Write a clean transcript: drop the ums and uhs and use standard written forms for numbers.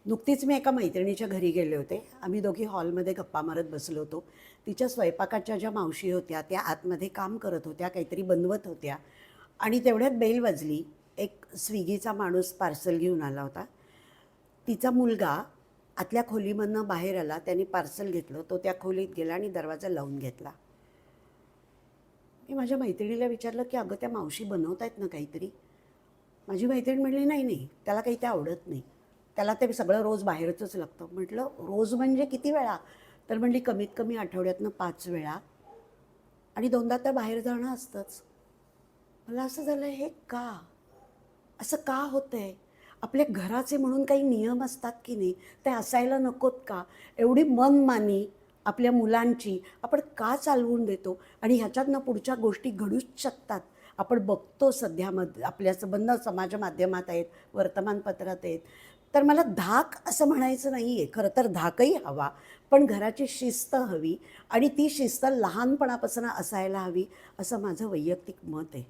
नुकतीच मी एका मैत्रिणीच्या घरी गेले होते. आम्ही दोघी हॉलमध्ये गप्पा मारत बसलो होतो. तिच्या स्वयंपाकाच्या ज्या मावशी होत्या त्या आतमध्ये काम करत होत्या, काहीतरी बनवत होत्या आणि तेवढ्यात बेल वाजली. एक स्विगीचा माणूस पार्सल घेऊन आला होता. तिचा मुलगा आतल्या खोलीमधनं बाहेर आला. त्याने पार्सल घेतलं. तो त्या खोलीत गेला आणि दरवाजा लावून घेतला. मी माझ्या मैत्रिणीला विचारलं की अगं त्या मावशी बनवत आहेत ना काहीतरी. माझी मैत्रीण म्हणली नाही नाही त्याला काही ते आवडत नाही, त्याला ते सगळं रोज बाहेरचंच लागतं. म्हटलं रोज म्हणजे किती वेळा? तर म्हणली कमीत कमी आठवड्यातनं 5 वेळा आणि 2दा तर बाहेर जाणं असतंच. मला असं झालं हे का? असं का होतंय? आपल्या घराचे म्हणून काही नियम असतात की नाही, ते असायला नकोत का? एवढी मनमानी आपल्या मुलांची आपण का चालवून देतो आणि ह्याच्यातनं पुढच्या गोष्टी घडूच शकतात. आपण बघतो सध्या आपल्या संबंध समाज माध्यमात आहेत, वर्तमानपत्रात आहेत. तर मला धाक असं म्हणायचं नाही आहे. खरं तर धाकही हवा, पण घराची शिस्त हवी आणि ती शिस्त लहानपणापासून असायला हवी, असं माझं वैयक्तिक मत आहे.